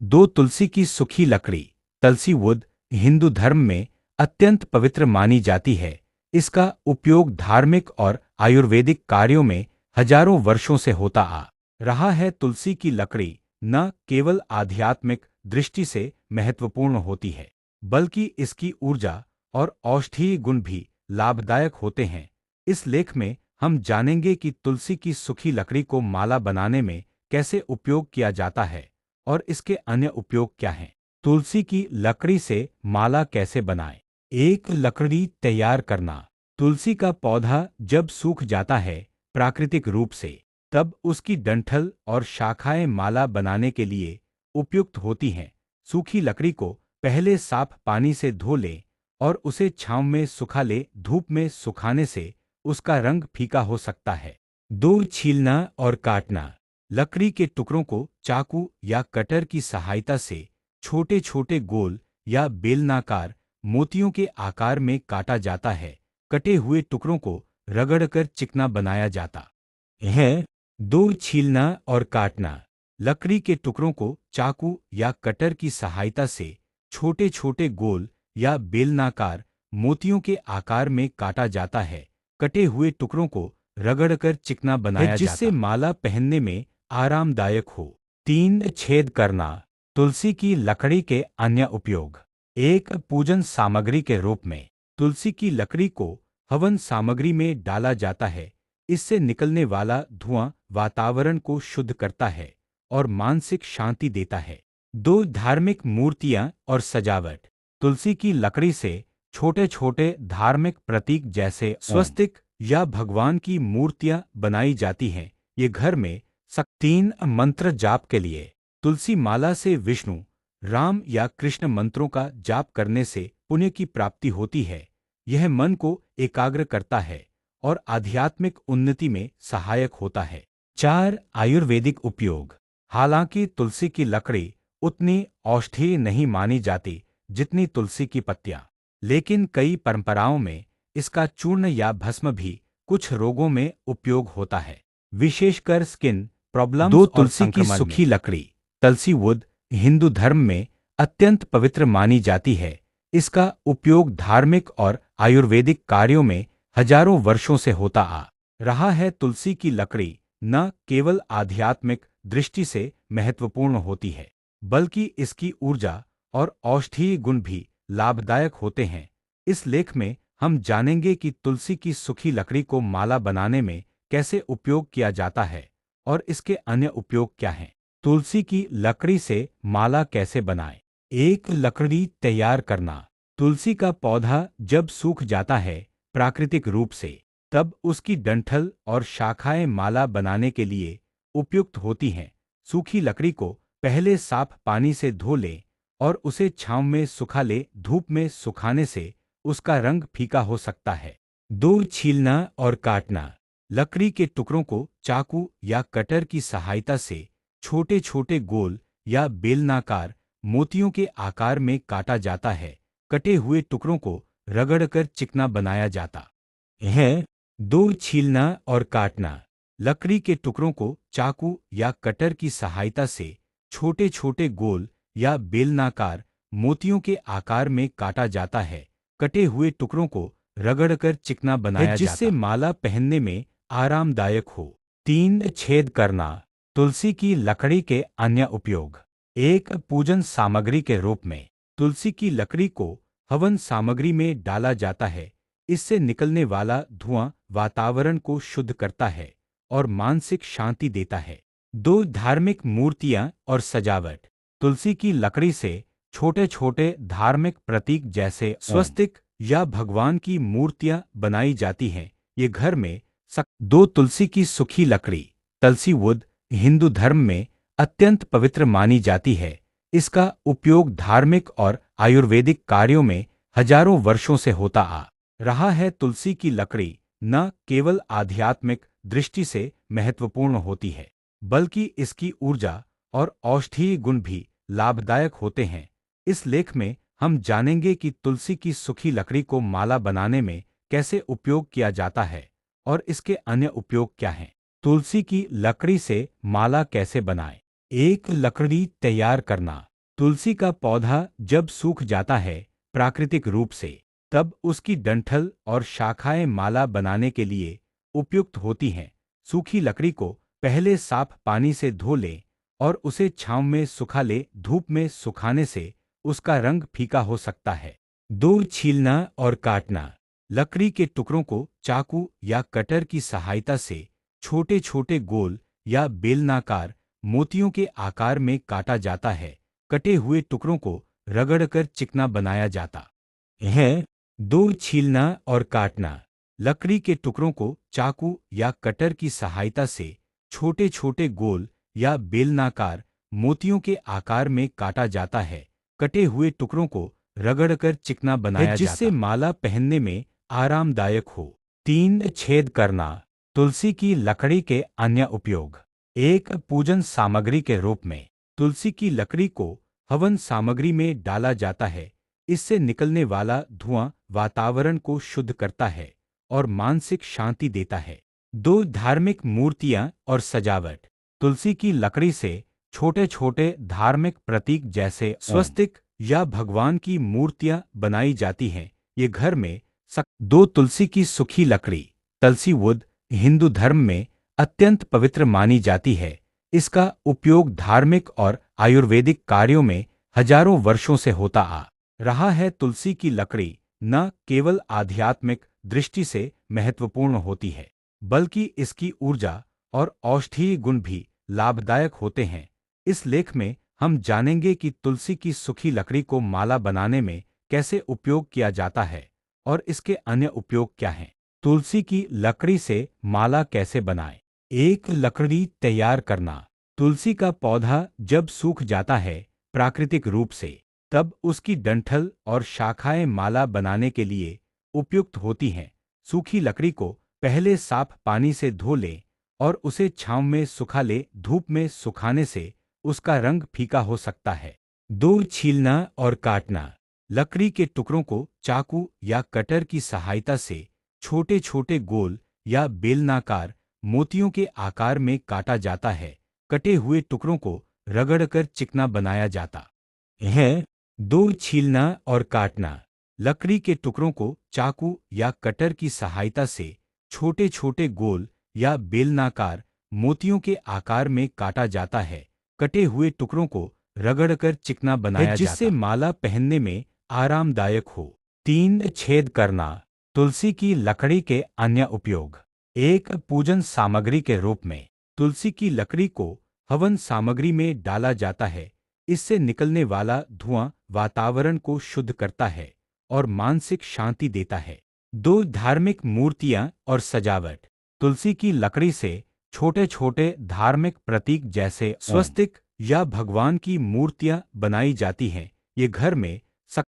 दो तुलसी की सूखी लकड़ी तुलसी वुड हिंदू धर्म में अत्यंत पवित्र मानी जाती है। इसका उपयोग धार्मिक और आयुर्वेदिक कार्यों में हजारों वर्षों से होता आ रहा है। तुलसी की लकड़ी न केवल आध्यात्मिक दृष्टि से महत्वपूर्ण होती है, बल्कि इसकी ऊर्जा और औषधीय गुण भी लाभदायक होते हैं। इस लेख में हम जानेंगे कि तुलसी की सूखी लकड़ी को माला बनाने में कैसे उपयोग किया जाता है और इसके अन्य उपयोग क्या हैं। तुलसी की लकड़ी से माला कैसे बनाएं? एक लकड़ी तैयार करना। तुलसी का पौधा जब सूख जाता है प्राकृतिक रूप से, तब उसकी डंठल और शाखाएं माला बनाने के लिए उपयुक्त होती हैं। सूखी लकड़ी को पहले साफ पानी से धो लें और उसे छांव में सुखा लें। धूप में सुखाने से उसका रंग फीका हो सकता है। दो, छीलना और काटना। लकड़ी के टुकड़ों को चाकू या कटर की सहायता से छोटे छोटे गोल या बेलनाकार मोतियों के आकार में काटा जाता है। कटे हुए टुकड़ों को रगड़कर चिकना बनाया जाता है। दो, छीलना और काटना। लकड़ी के टुकड़ों को चाकू या कटर की सहायता से छोटे छोटे गोल या बेलनाकार मोतियों के आकार में काटा जाता है। कटे हुए टुकड़ों को रगड़कर चिकना बनाया जाता है, जिससे माला पहनने में आरामदायक हो। तीन, छेद करना। तुलसी की लकड़ी के अन्य उपयोग। एक, पूजन सामग्री के रूप में। तुलसी की लकड़ी को हवन सामग्री में डाला जाता है। इससे निकलने वाला धुआं वातावरण को शुद्ध करता है और मानसिक शांति देता है। दो, धार्मिक मूर्तियां और सजावट। तुलसी की लकड़ी से छोटे छोटे धार्मिक प्रतीक जैसे स्वस्तिक या भगवान की मूर्तियां बनाई जाती हैं। ये घर में तीन, मंत्र जाप के लिए। तुलसी माला से विष्णु, राम या कृष्ण मंत्रों का जाप करने से पुण्य की प्राप्ति होती है। यह मन को एकाग्र करता है और आध्यात्मिक उन्नति में सहायक होता है। चार, आयुर्वेदिक उपयोग। हालांकि तुलसी की लकड़ी उतनी औषधीय नहीं मानी जाती जितनी तुलसी की पत्तियां, लेकिन कई परंपराओं में इसका चूर्ण या भस्म भी कुछ रोगों में उपयोग होता है, विशेषकर स्किन प्रॉब्लम्स। दो, तुलसी की सूखी लकड़ी तुलसी वुड हिंदू धर्म में अत्यंत पवित्र मानी जाती है। इसका उपयोग धार्मिक और आयुर्वेदिक कार्यों में हजारों वर्षों से होता आ रहा है। तुलसी की लकड़ी न केवल आध्यात्मिक दृष्टि से महत्वपूर्ण होती है, बल्कि इसकी ऊर्जा और औषधीय गुण भी लाभदायक होते हैं। इस लेख में हम जानेंगे कि तुलसी की सूखी लकड़ी को माला बनाने में कैसे उपयोग किया जाता है और इसके अन्य उपयोग क्या हैं। तुलसी की लकड़ी से माला कैसे बनाएं? एक, लकड़ी तैयार करना। तुलसी का पौधा जब सूख जाता है प्राकृतिक रूप से, तब उसकी डंठल और शाखाएं माला बनाने के लिए उपयुक्त होती हैं। सूखी लकड़ी को पहले साफ पानी से धो लें और उसे छांव में सुखा लें। धूप में सुखाने से उसका रंग फीका हो सकता है। दो, छीलना और काटना। लकड़ी के टुकड़ों को चाकू या कटर की सहायता से छोटे छोटे गोल या बेलनाकार मोतियों के आकार में काटा जाता है। कटे हुए टुकड़ों को रगड़कर चिकना बनाया जाता है। दो, छीलना और काटना। लकड़ी के टुकड़ों को चाकू या कटर की सहायता से छोटे छोटे गोल या बेलनाकार मोतियों के आकार में काटा जाता है। कटे हुए टुकड़ों को रगड़कर चिकना बनाया जाता है, जिससे माला पहनने में आरामदायक हो। तीन, छेद करना। तुलसी की लकड़ी के अन्य उपयोग। एक, पूजन सामग्री के रूप में। तुलसी की लकड़ी को हवन सामग्री में डाला जाता है। इससे निकलने वाला धुआं वातावरण को शुद्ध करता है और मानसिक शांति देता है। दो, धार्मिक मूर्तियां और सजावट। तुलसी की लकड़ी से छोटे छोटे धार्मिक प्रतीक जैसे स्वस्तिक या भगवान की मूर्तियां बनाई जाती हैं। ये घर में दो, तुलसी की सूखी लकड़ी तुलसी वुड हिंदू धर्म में अत्यंत पवित्र मानी जाती है। इसका उपयोग धार्मिक और आयुर्वेदिक कार्यों में हजारों वर्षों से होता आ रहा है। तुलसी की लकड़ी न केवल आध्यात्मिक दृष्टि से महत्वपूर्ण होती है, बल्कि इसकी ऊर्जा और औषधीय गुण भी लाभदायक होते हैं। इस लेख में हम जानेंगे कि तुलसी की सूखी लकड़ी को माला बनाने में कैसे उपयोग किया जाता है और इसके अन्य उपयोग क्या हैं। तुलसी की लकड़ी से माला कैसे बनाएं? एक, लकड़ी तैयार करना। तुलसी का पौधा जब सूख जाता है प्राकृतिक रूप से, तब उसकी डंठल और शाखाएं माला बनाने के लिए उपयुक्त होती हैं। सूखी लकड़ी को पहले साफ पानी से धो लें और उसे छांव में सुखा लें। धूप में सुखाने से उसका रंग फीका हो सकता है। दो, छीलना और काटना। लकड़ी के टुकड़ों को चाकू या कटर की सहायता से छोटे छोटे गोल या बेलनाकार मोतियों के आकार में काटा जाता है। कटे हुए टुकड़ों को रगड़कर चिकना बनाया जाता है। दो, छीलना और काटना। लकड़ी के टुकड़ों को चाकू या कटर की सहायता से छोटे छोटे गोल या बेलनाकार मोतियों के आकार में काटा जाता है। कटे हुए टुकड़ों को रगड़कर चिकना बनाया जाता है, जिससे माला पहनने में आरामदायक हो। तीन, छेद करना। तुलसी की लकड़ी के अन्य उपयोग। एक, पूजन सामग्री के रूप में तुलसी की लकड़ी को हवन सामग्री में डाला जाता है। इससे निकलने वाला धुआं वातावरण को शुद्ध करता है और मानसिक शांति देता है। दो, धार्मिक मूर्तियां और सजावट। तुलसी की लकड़ी से छोटे छोटे धार्मिक प्रतीक जैसे स्वस्तिक या भगवान की मूर्तियां बनाई जाती हैं। ये घर में दो, तुलसी की सूखी लकड़ी तुलसी वुड हिंदू धर्म में अत्यंत पवित्र मानी जाती है। इसका उपयोग धार्मिक और आयुर्वेदिक कार्यों में हजारों वर्षों से होता आ रहा है। तुलसी की लकड़ी न केवल आध्यात्मिक दृष्टि से महत्वपूर्ण होती है, बल्कि इसकी ऊर्जा और औषधीय गुण भी लाभदायक होते हैं। इस लेख में हम जानेंगे कि तुलसी की सूखी लकड़ी को माला बनाने में कैसे उपयोग किया जाता है और इसके अन्य उपयोग क्या हैं। तुलसी की लकड़ी से माला कैसे बनाएं। एक, लकड़ी तैयार करना। तुलसी का पौधा जब सूख जाता है प्राकृतिक रूप से, तब उसकी डंठल और शाखाएं माला बनाने के लिए उपयुक्त होती हैं। सूखी लकड़ी को पहले साफ पानी से धो लें और उसे छांव में सुखा लें। धूप में सुखाने से उसका रंग फीका हो सकता है। दो, छीलना और काटना। लकड़ी के टुकड़ों को चाकू या कटर की सहायता से छोटे छोटे गोल या बेलनाकार मोतियों के आकार में काटा जाता है। कटे हुए टुकड़ों को रगड़कर चिकना बनाया जाता है। दो, छीलना और काटना। लकड़ी के टुकड़ों को चाकू या कटर की सहायता से छोटे छोटे गोल या बेलनाकार मोतियों के आकार में काटा जाता है। कटे हुए टुकड़ों को रगड़कर चिकना बनाया जाता है, जिससे माला पहनने में आरामदायक हो। तीन, छेद करना। तुलसी की लकड़ी के अन्य उपयोग। एक, पूजन सामग्री के रूप में तुलसी की लकड़ी को हवन सामग्री में डाला जाता है। इससे निकलने वाला धुआं वातावरण को शुद्ध करता है और मानसिक शांति देता है। दो, धार्मिक मूर्तियां और सजावट। तुलसी की लकड़ी से छोटे छोटे धार्मिक प्रतीक जैसे स्वस्तिक या भगवान की मूर्तियां बनाई जाती हैं। ये घर में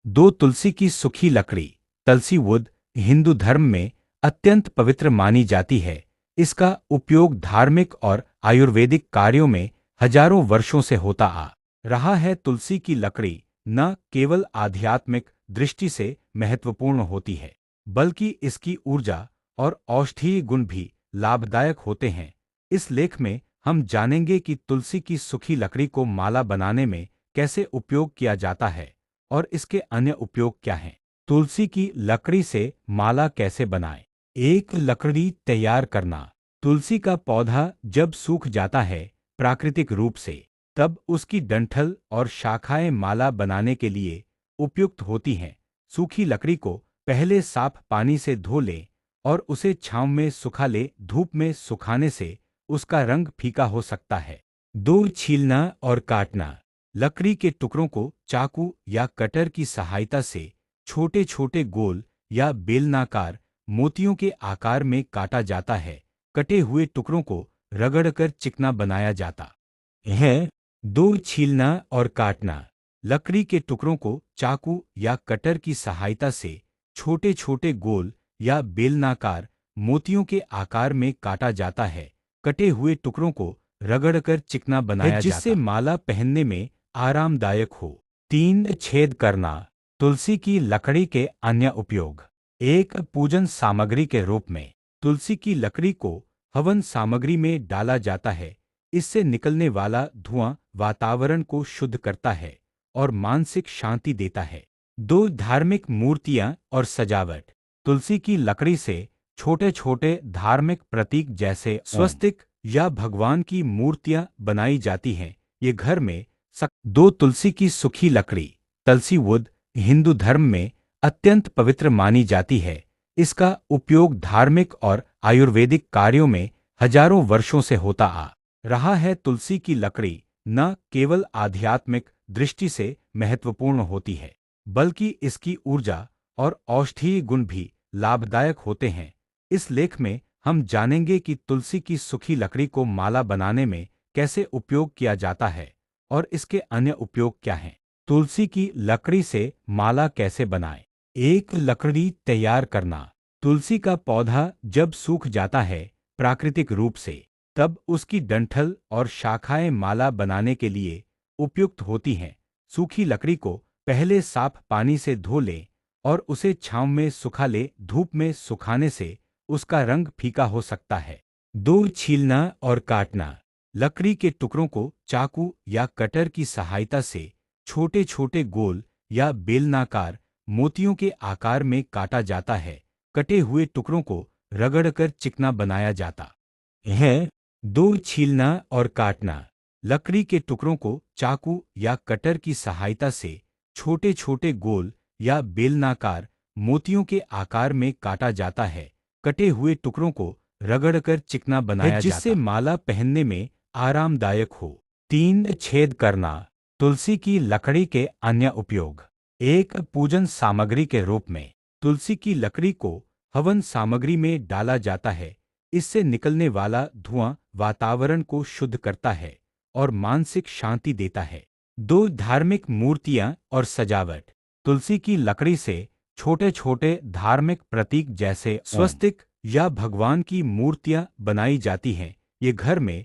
दो, तुलसी की सूखी लकड़ी तुलसी वुड हिंदू धर्म में अत्यंत पवित्र मानी जाती है। इसका उपयोग धार्मिक और आयुर्वेदिक कार्यों में हजारों वर्षों से होता आ रहा है। तुलसी की लकड़ी न केवल आध्यात्मिक दृष्टि से महत्वपूर्ण होती है, बल्कि इसकी ऊर्जा और औषधीय गुण भी लाभदायक होते हैं। इस लेख में हम जानेंगे कि तुलसी की सूखी लकड़ी को माला बनाने में कैसे उपयोग किया जाता है और इसके अन्य उपयोग क्या हैं। तुलसी की लकड़ी से माला कैसे बनाएं। एक, लकड़ी तैयार करना। तुलसी का पौधा जब सूख जाता है प्राकृतिक रूप से, तब उसकी डंठल और शाखाएं माला बनाने के लिए उपयुक्त होती हैं। सूखी लकड़ी को पहले साफ पानी से धो लें और उसे छांव में सुखा लें। धूप में सुखाने से उसका रंग फीका हो सकता है। दो, छीलना और काटना। लकड़ी के टुकड़ों को चाकू या कटर की सहायता से छोटे छोटे गोल या बेलनाकार मोतियों के आकार में काटा जाता है। कटे हुए टुकड़ों को रगड़कर चिकना बनाया जाता है। दो, छीलना और काटना। लकड़ी के टुकड़ों को चाकू या कटर की सहायता से छोटे छोटे गोल या बेलनाकार मोतियों के आकार में काटा जाता है। कटे हुए टुकड़ों को रगड़कर चिकना बनाया जाता है, जिससे माला पहनने में आरामदायक हो। तीन, छेद करना। तुलसी की लकड़ी के अन्य उपयोग। एक, पूजन सामग्री के रूप में तुलसी की लकड़ी को हवन सामग्री में डाला जाता है। इससे निकलने वाला धुआं वातावरण को शुद्ध करता है और मानसिक शांति देता है। दो धार्मिक मूर्तियां और सजावट। तुलसी की लकड़ी से छोटे छोटे धार्मिक प्रतीक जैसे स्वस्तिक या भगवान की मूर्तियां बनाई जाती हैं। ये घर में दो तुलसी की सूखी लकड़ी तुलसी वुड हिंदू धर्म में अत्यंत पवित्र मानी जाती है। इसका उपयोग धार्मिक और आयुर्वेदिक कार्यों में हजारों वर्षों से होता आ रहा है। तुलसी की लकड़ी न केवल आध्यात्मिक दृष्टि से महत्वपूर्ण होती है, बल्कि इसकी ऊर्जा और औषधीय गुण भी लाभदायक होते हैं। इस लेख में हम जानेंगे कि तुलसी की सूखी लकड़ी को माला बनाने में कैसे उपयोग किया जाता है और इसके अन्य उपयोग क्या हैं। तुलसी की लकड़ी से माला कैसे बनाएं? एक लकड़ी तैयार करना। तुलसी का पौधा जब सूख जाता है प्राकृतिक रूप से, तब उसकी डंठल और शाखाएं माला बनाने के लिए उपयुक्त होती हैं। सूखी लकड़ी को पहले साफ पानी से धो लें और उसे छांव में सुखा लें। धूप में सुखाने से उसका रंग फीका हो सकता है। दो छीलना और काटना। लकड़ी के टुकड़ों को चाकू या कटर की सहायता से छोटे छोटे गोल या बेलनाकार मोतियों के आकार में काटा जाता है। कटे हुए टुकड़ों को रगड़कर चिकना बनाया जाता है। दो छीलना और काटना। लकड़ी के टुकड़ों को चाकू या कटर की सहायता से छोटे छोटे गोल या बेलनाकार मोतियों के आकार में काटा जाता है। कटे हुए टुकड़ों को रगड़कर चिकना बनाया जाता है, जिससे माला पहनने में आरामदायक हो। तीन छेद करना। तुलसी की लकड़ी के अन्य उपयोग। एक पूजन सामग्री के रूप में तुलसी की लकड़ी को हवन सामग्री में डाला जाता है। इससे निकलने वाला धुआं वातावरण को शुद्ध करता है और मानसिक शांति देता है। दो धार्मिक मूर्तियां और सजावट। तुलसी की लकड़ी से छोटे छोटे धार्मिक प्रतीक जैसे स्वस्तिक या भगवान की मूर्तियां बनाई जाती हैं। ये घर में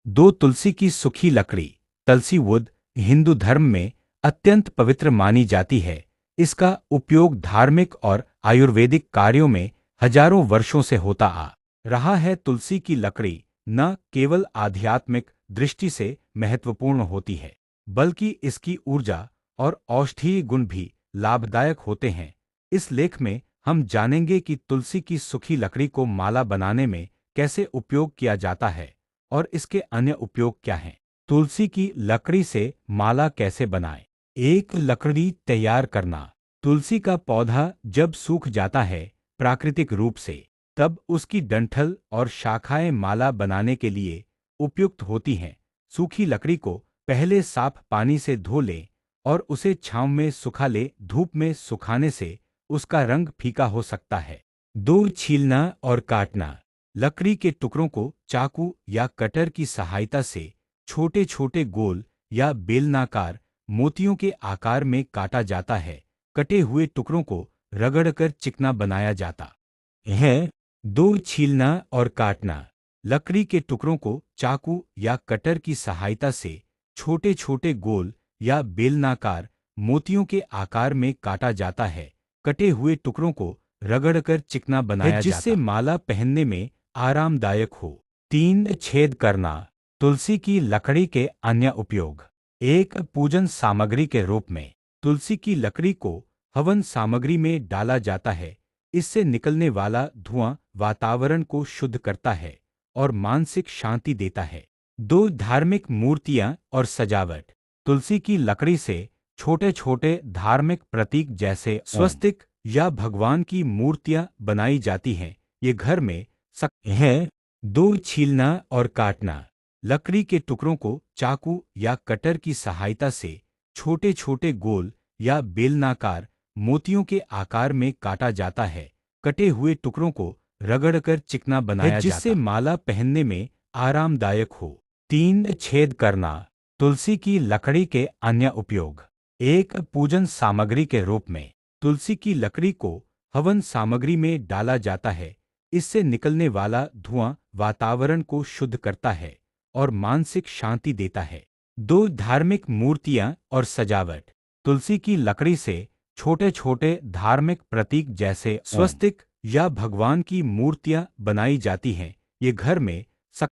दो तुलसी की सूखी लकड़ी तुलसी वुड हिंदू धर्म में अत्यंत पवित्र मानी जाती है। इसका उपयोग धार्मिक और आयुर्वेदिक कार्यों में हजारों वर्षों से होता आ रहा है। तुलसी की लकड़ी न केवल आध्यात्मिक दृष्टि से महत्वपूर्ण होती है, बल्कि इसकी ऊर्जा और औषधीय गुण भी लाभदायक होते हैं। इस लेख में हम जानेंगे कि तुलसी की सूखी लकड़ी को माला बनाने में कैसे उपयोग किया जाता है और इसके अन्य उपयोग क्या हैं। तुलसी की लकड़ी से माला कैसे बनाएं? एक लकड़ी तैयार करना। तुलसी का पौधा जब सूख जाता है प्राकृतिक रूप से, तब उसकी डंठल और शाखाएं माला बनाने के लिए उपयुक्त होती हैं। सूखी लकड़ी को पहले साफ पानी से धो लें और उसे छांव में सुखा लें। धूप में सुखाने से उसका रंग फीका हो सकता है। दो छीलना और काटना। लकड़ी के टुकड़ों को चाकू या कटर की सहायता से छोटे छोटे गोल या बेलनाकार मोतियों के आकार में काटा जाता है। कटे हुए टुकड़ों को रगड़कर चिकना बनाया जाता है। दो छीलना और काटना। लकड़ी के टुकड़ों को चाकू या कटर की सहायता से छोटे छोटे गोल या बेलनाकार मोतियों के आकार में काटा जाता है। कटे हुए टुकड़ों को रगड़कर चिकना बनाया जाता है, जिससे माला पहनने में आरामदायक हो। तीन छेद करना। तुलसी की लकड़ी के अन्य उपयोग। एक पूजन सामग्री के रूप में तुलसी की लकड़ी को हवन सामग्री में डाला जाता है। इससे निकलने वाला धुआं वातावरण को शुद्ध करता है और मानसिक शांति देता है। दो धार्मिक मूर्तियां और सजावट। तुलसी की लकड़ी से छोटे छोटे धार्मिक प्रतीक जैसे स्वस्तिक या भगवान की मूर्तियां बनाई जाती हैं। ये घर में है। दो छीलना और काटना। लकड़ी के टुकड़ों को चाकू या कटर की सहायता से छोटे छोटे गोल या बेलनाकार मोतियों के आकार में काटा जाता है। कटे हुए टुकड़ों को रगड़कर चिकना बनाया जाता है, जिससे माला पहनने में आरामदायक हो। तीन छेद करना। तुलसी की लकड़ी के अन्य उपयोग। एक पूजन सामग्री के रूप में तुलसी की लकड़ी को हवन सामग्री में डाला जाता है। इससे निकलने वाला धुआं वातावरण को शुद्ध करता है और मानसिक शांति देता है। दो धार्मिक मूर्तियां और सजावट। तुलसी की लकड़ी से छोटे छोटे धार्मिक प्रतीक जैसे स्वस्तिक या भगवान की मूर्तियां बनाई जाती हैं। ये घर में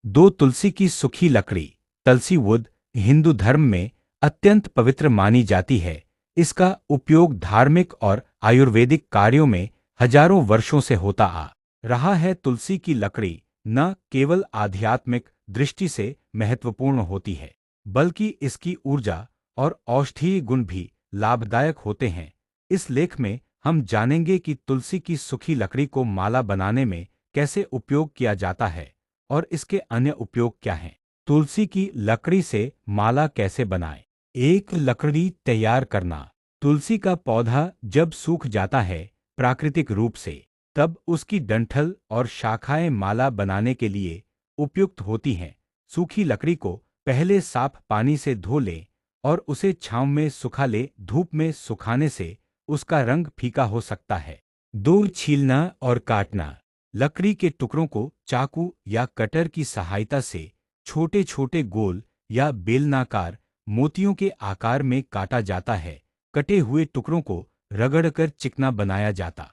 दो तुलसी की सूखी लकड़ी तुलसी वुड हिंदू धर्म में अत्यंत पवित्र मानी जाती है। इसका उपयोग धार्मिक और आयुर्वेदिक कार्यों में हजारों वर्षों से होता आ रहा है। तुलसी की लकड़ी न केवल आध्यात्मिक दृष्टि से महत्वपूर्ण होती है, बल्कि इसकी ऊर्जा और औषधीय गुण भी लाभदायक होते हैं। इस लेख में हम जानेंगे कि तुलसी की सूखी लकड़ी को माला बनाने में कैसे उपयोग किया जाता है और इसके अन्य उपयोग क्या हैं। तुलसी की लकड़ी से माला कैसे बनाएं? एक लकड़ी तैयार करना। तुलसी का पौधा जब सूख जाता है प्राकृतिक रूप से, तब उसकी डंठल और शाखाएं माला बनाने के लिए उपयुक्त होती हैं। सूखी लकड़ी को पहले साफ पानी से धो लें और उसे छांव में सुखा लें। धूप में सुखाने से उसका रंग फीका हो सकता है। दो, छीलना और काटना। लकड़ी के टुकड़ों को चाकू या कटर की सहायता से छोटे छोटे गोल या बेलनाकार मोतियों के आकार में काटा जाता है। कटे हुए टुकड़ों को रगड़कर चिकना बनाया जाता